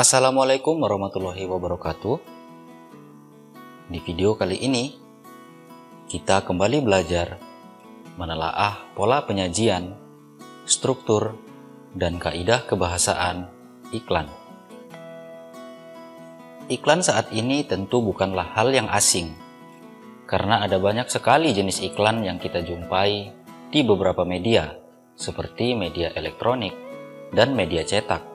Assalamualaikum warahmatullahi wabarakatuh. Di video kali ini, kita kembali belajar menelaah pola penyajian, struktur, dan kaidah kebahasaan iklan. Iklan saat ini tentu bukanlah hal yang asing, karena ada banyak sekali jenis iklan yang kita jumpai di beberapa media, seperti media elektronik dan media cetak.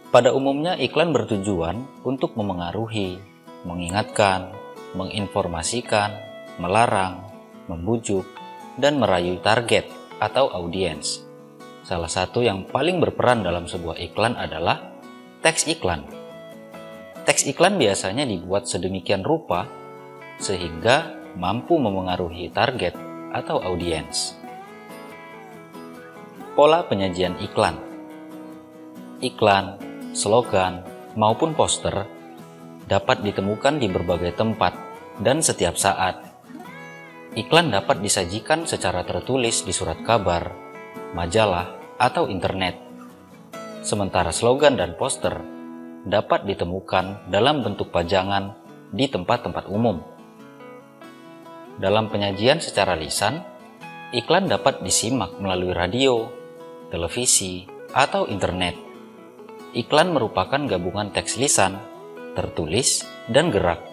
Pada umumnya iklan bertujuan untuk memengaruhi, mengingatkan, menginformasikan, melarang, membujuk, dan merayu target atau audiens. Salah satu yang paling berperan dalam sebuah iklan adalah teks iklan. Teks iklan biasanya dibuat sedemikian rupa sehingga mampu memengaruhi target atau audiens. Pola penyajian iklan. Iklan, slogan, maupun poster dapat ditemukan di berbagai tempat dan setiap saat. Iklan dapat disajikan secara tertulis di surat kabar, majalah, atau internet. Sementara slogan dan poster dapat ditemukan dalam bentuk pajangan di tempat-tempat umum. Dalam penyajian secara lisan, iklan dapat disimak melalui radio, televisi, atau internet. Iklan merupakan gabungan teks lisan, tertulis, dan gerak.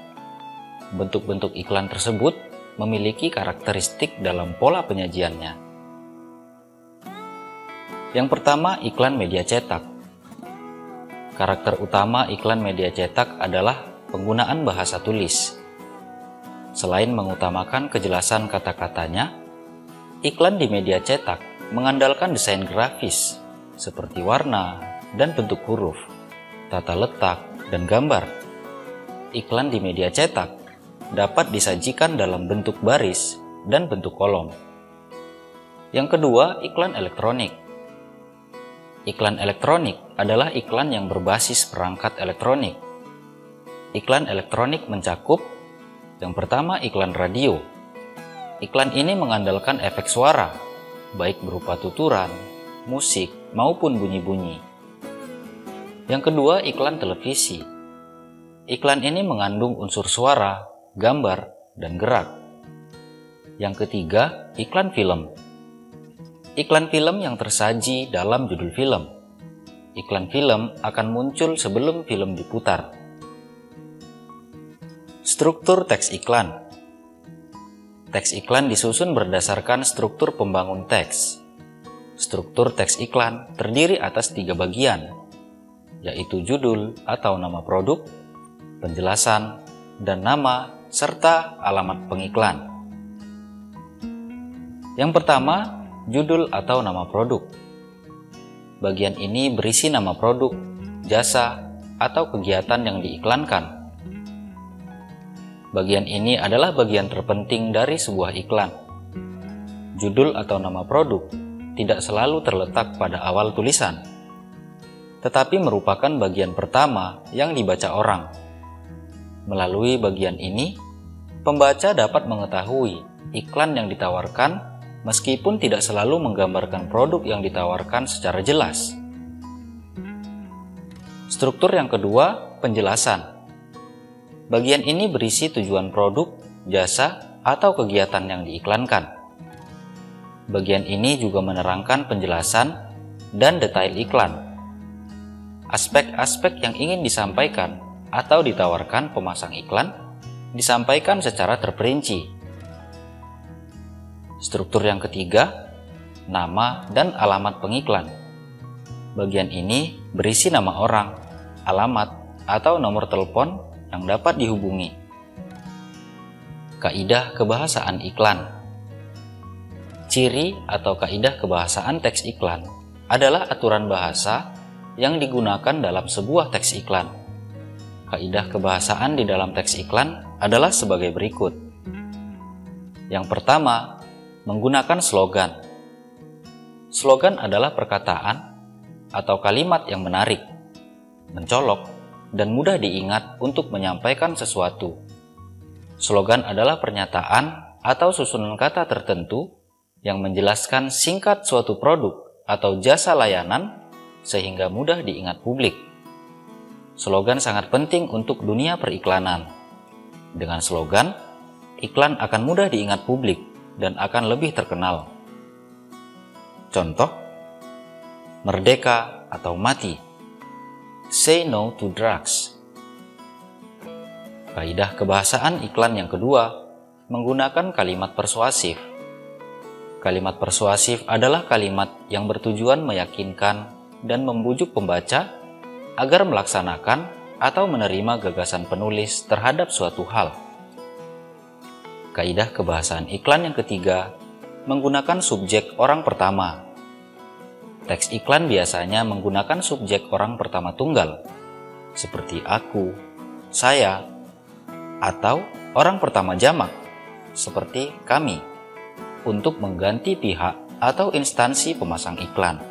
Bentuk-bentuk iklan tersebut memiliki karakteristik dalam pola penyajiannya. Yang pertama, iklan media cetak. Karakter utama iklan media cetak adalah penggunaan bahasa tulis. Selain mengutamakan kejelasan kata-katanya, iklan di media cetak mengandalkan desain grafis seperti warna dan bentuk huruf, tata letak, dan gambar. Iklan di media cetak dapat disajikan dalam bentuk baris dan bentuk kolom. Yang kedua, iklan elektronik. Iklan elektronik adalah iklan yang berbasis perangkat elektronik. Iklan elektronik mencakup yang pertama, iklan radio. Iklan ini mengandalkan efek suara, baik berupa tuturan, musik, maupun bunyi-bunyi. Yang kedua, iklan televisi. Iklan ini mengandung unsur suara, gambar, dan gerak. Yang ketiga, iklan film. Iklan film yang tersaji dalam judul film. Iklan film akan muncul sebelum film diputar. Struktur teks iklan. Teks iklan disusun berdasarkan struktur pembangun teks. Struktur teks iklan terdiri atas 3 bagian, yaitu judul atau nama produk, penjelasan, dan nama serta alamat pengiklan. Yang pertama, judul atau nama produk. Bagian ini berisi nama produk, jasa, atau kegiatan yang diiklankan. Bagian ini adalah bagian terpenting dari sebuah iklan. Judul atau nama produk tidak selalu terletak pada awal tulisan, tetapi merupakan bagian pertama yang dibaca orang. Melalui bagian ini, pembaca dapat mengetahui iklan yang ditawarkan meskipun tidak selalu menggambarkan produk yang ditawarkan secara jelas. Struktur yang kedua, penjelasan. Bagian ini berisi tujuan produk, jasa, atau kegiatan yang diiklankan. Bagian ini juga menerangkan penjelasan dan detail iklan. Aspek-aspek yang ingin disampaikan atau ditawarkan pemasang iklan disampaikan secara terperinci. Struktur yang ketiga, nama dan alamat pengiklan. Bagian ini berisi nama orang, alamat, atau nomor telepon yang dapat dihubungi. Kaidah kebahasaan iklan. Ciri atau kaidah kebahasaan teks iklan adalah aturan bahasa yang digunakan dalam sebuah teks iklan. Kaidah kebahasaan di dalam teks iklan adalah sebagai berikut. Yang pertama, menggunakan slogan. Slogan adalah perkataan atau kalimat yang menarik, mencolok, dan mudah diingat untuk menyampaikan sesuatu. Slogan adalah pernyataan atau susunan kata tertentu yang menjelaskan singkat suatu produk atau jasa layanan sehingga mudah diingat publik. slogan sangat penting untuk dunia periklanan. Dengan slogan, iklan akan mudah diingat publik dan akan lebih terkenal. Contoh, merdeka atau mati. Say no to drugs. Kaidah kebahasaan iklan yang kedua, menggunakan kalimat persuasif. Kalimat persuasif adalah kalimat yang bertujuan meyakinkan dan membujuk pembaca agar melaksanakan atau menerima gagasan penulis terhadap suatu hal. Kaidah kebahasaan iklan yang ketiga, menggunakan subjek orang pertama. Teks iklan biasanya menggunakan subjek orang pertama tunggal, seperti aku, saya, atau orang pertama jamak, seperti kami, untuk mengganti pihak atau instansi pemasang iklan.